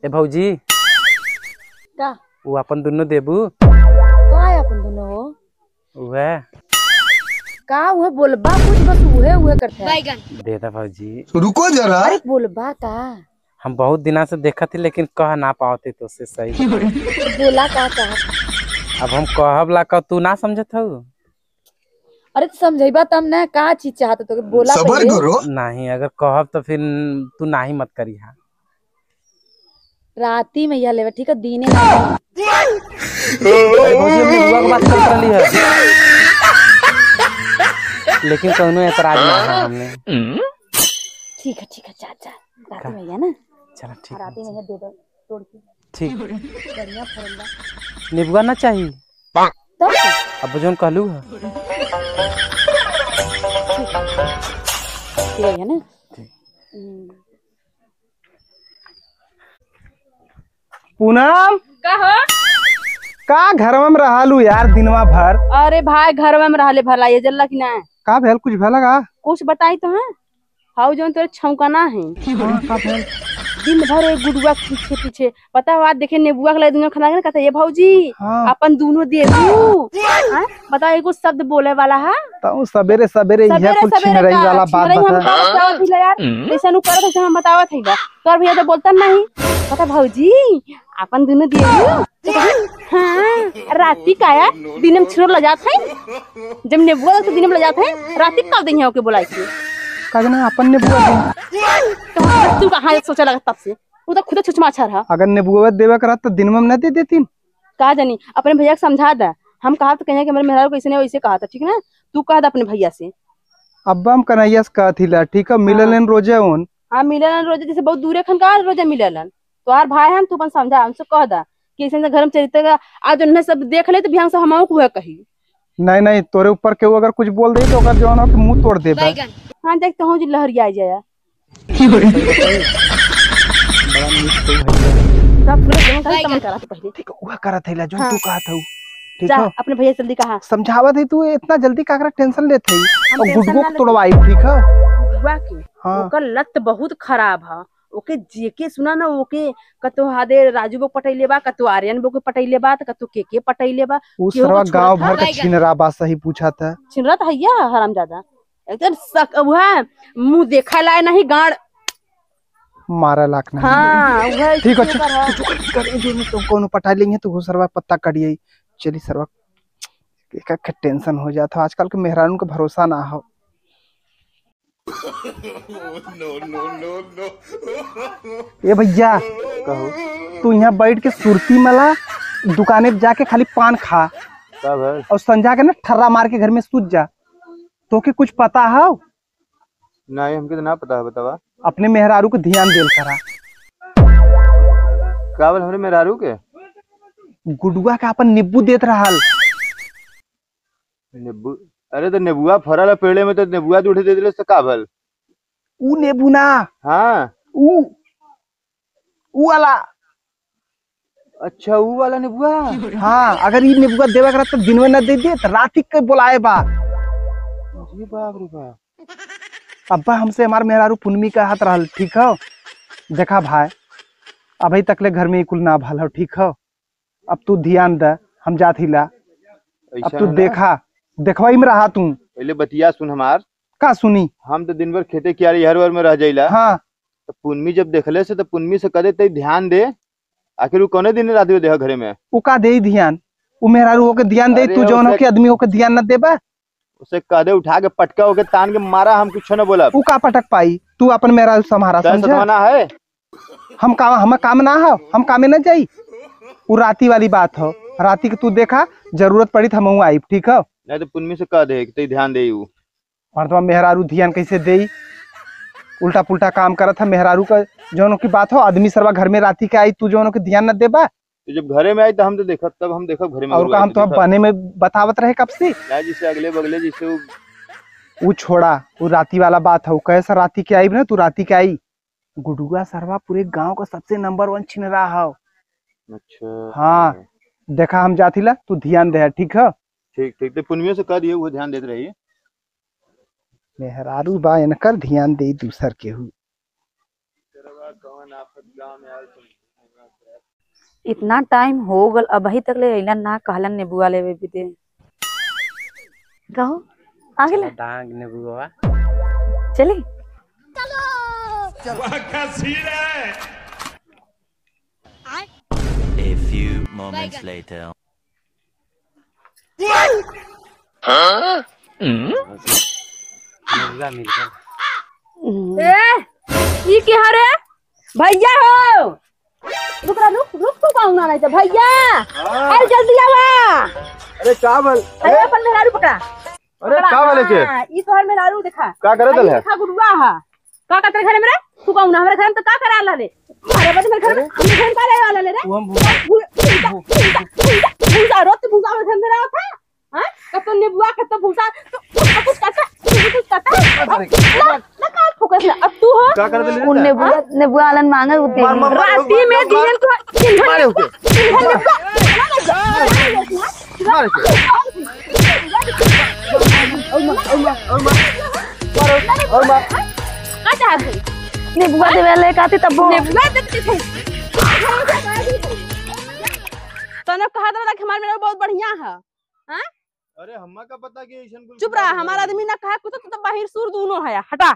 ए भौजी का वो अपन दुनो देबू का है अपन दोनों हो उहे का उहे बोलबा कुछ बस उहे उहे करते हैं। दे दा भौजी। रुको जरा। अरे बोलबा का हम बहुत दिना से देखा थी लेकिन कह ना पाते तो से सही बोला का अब हम कहब ला का तू ना समझत हो। अरे तो समझेबा तब ना का चीज चाहत तो बोला सबर पहले। करो। नहीं अगर कहब तो फिर तू ना ही मत करी हा। राती में यह लेवे ठीक है दीने नहीं। अरे भौजी हम निबुआ के बात करत रहली है लेकिन कौनो एतराज ना है हमने। ठीक है चाचा राती में यह ना चलो ठीक राती में यह दे दो तोड़ के ठीक बढ़िया फरंदा निबुआ ना चाहिए तब अब जोन कहलू है ठीक है ना। पूनम का हो का घर में रहलू यार दिनवा भर। अरे भाई घर में रहले भला ये जल्ला की ना का भेल कुछ भेल का? कुछ बताई तो है हाउ जोन तेरे छौकाना है हाँ, का भेल? दिन भर एक गुडुआ के पीछे पीछे पता हुआ देखे नेबुआ के दुनिया खिला के कहता ये भौजी हाँ। अपन दोनों देबू बता एगो शब्द बोले वाला है तो सवेरे सवेरे यह कुछ छिनरई वाला बात बता। यार जैसे नु करत है हम बतावत है तोर भैया तो बोलता नहीं पता भौजी अपन दोनों देबू हां राती काया दिन में छिरो ल जात है जब नेबुआ तो दिन में ल जात है राती कब दिन है ओके बोलाई थी का जना अपन ने बुआ तो तू कहां सोचा लगा तब से वो तो खुद छुचमा अच्छा रहा। अगर ने बुआ देवे करा तो दिन में न दे देती का जानी अपने भैया को समझा दा हम कहा तो कहीं कि मेरे मेहरारू कैसे नहीं वैसे कहा था ठीक ना तू कहा था अपने भैया से। अब हम कन्हैया से कहती ला ठीक है मिललन रोजे उन। हाँ मिलन रोजे जैसे बहुत दूर खन का रोजे मिललन तो यार भाई हम तू अपन समझा हमसे कह दा कि ऐसे घर में चरित्र आज उन्हें सब देख ले तो बिहान से हम को कही नहीं तोरे ऊपर के अगर कुछ बोल दे तो अगर जवान के मुंह तोड़ देबे। हाँ देखते हूँ जो लहरिया आ जाए पहले ठीक है वह करा थैला जो हाँ। तू कहा था ठीक जा है अपने भैया से जल्दी कहा समझावत है तू इतना जल्दी काकरा टेंशन लेत है हम और टेंशन गुडगो ना को तोड़वाई ठीक है। बुआ के हाँ। ओकर लत बहुत खराब है ओके जेके सुना ना ओके कतो हादे राजू बो पटैले बा कतो आर्यन बो के पटैले बा कतो के पटैले बा उस सरवा गांव भर का छिनरा बा सही पूछा था छिनरत हैया हरामजादा एकदम सक वह मुंह देखा लाए नहीं गाड़ मारा लाख नहीं। हाँ वह ठीक है जो तुम कोनो पटा लेंगे तो वो सरवा पत्ता कटिए चली सरवा एक टेंशन हो जाता आजकल के मेहरानों का भरोसा ना हो। ए भैया कहो तू यहाँ बैठ के सुरती मला दुकाने पे जाके खाली पान खा कब है और संजा के ना ठर्रा मार के घर में सूत जा तो के कुछ पता है नहीं हमके तो ना पता है बतावा अपने मेहरारू को ध्यान देल करा कावल हमरे मेहरारू के गुडुआ का अपन नींबू देत रहल नेबू अरे तो नेबुआ फरल पेड़े में तो नेबुआ उठे दे दिले तो कावल ऊ नींबू ना हाँ ऊ वाला। अच्छा वो वाला नेबुआ हाँ अगर ये नींबू देवे करा तो दिन में न दे तो रात के बुलाए बा। जी बाप रे बाप। अब्बा हमसे हमार मेहरारू पुनमी का हाथ रहल ठीक है देखा भाई अभी तक ले घर में कुल ना भल हो ठीक है अब तू ध्यान दे हम जाती ला अब तू देखा देखवाई में रहा तू पहले बतिया सुन हमार का सुनी हम तो दिन भर खेते कियारी हर वर में रह जाइला हाँ तो पुन्मी जब देखले से तो पुन्मी से कदे ते ध्यान दे आखिर वो कौने दिन रात दे घरे में उ का दे ध्यान उ मेहरारू होके ध्यान दे तू जौन होके आदमी होके ध्यान न देबा उसे कदे उठा के पटका होके तान के मारा हम कुछ न बोला उ का पटक पाई तू अपन मेहरारू संभारा समझा है हम काम ना हो हम कामे न जाई उ राती वाली बात हो राती के तू देखा जरूरत पड़ी तो हम आई ठीक है नहीं तो पुन्मी से कह दे कि ध्यान दे और तो मेहरारू ध्यान कैसे दे उल्टा पुल्टा काम करत है मेहरारू का जौनों की बात हो आदमी सरवा घर में राती के आई तू जौनों के ध्यान न देबा तो जब घरे में आई तो हम तो देखा तब हम देखा घरे में और का हम तो बने में बतावत रहे कब से जिसे अगले बगले जिसे वो छोड़ा वो राती वाला बात है कैसा राती के आई ना तू राती के आई गुडुआ सरवा पूरे गांव का सबसे नंबर 1 छिनरा है। अच्छा हाँ देखा हम जाती ला तू ध्यान दे ठीक है ठीक ठीक तो पुन्मियों से कह दिए वो ध्यान देते रहिए मेहरारू बा इनकर ध्यान दे दूसर के हु इतना टाइम हो गल अभी तक ले अइलन ना कहलन नेबुआ लेवे दे कहो आगे ले डांग नेबुआ चली A few moments later. नेबुआ मिल गया ये क्या है रे भैया हो रुक रुक तू पाऊंगा नहीं तो भैया अरे जल्दी आवा अरे का बोल अरे अपन मेहरारू पकड़ा अरे का बोले के ई तोहर मेहरारू देखा का करे दल है देखा गुरुआ हा का तेरे घर में रे तू पाऊंगा हमारे घर में तो का करा ला रे अरे बस मेरे घर में हम घर का रहे वाला रे वो हम भूसा रोटी भूसा में घर में रहा था हां कतो नेबुआ कतो भूसा तो कुछ काटा ना का फोकस ना अब तू हो का करे दल उन नेबुआ आलन मांगे उते राती में दियल को मारे होके मारे और मार का चाहत है नेबुआ देवे ले काती तब नेबुआ देखते थे तने कहा था कि हमारे मेरा बहुत बढ़िया है हां अरे हम्मा का पता कि ऐसन कुछ चुप रहा हमारा आदमी ना कहा कुछ तो बाहिर सुर दोनों है हटा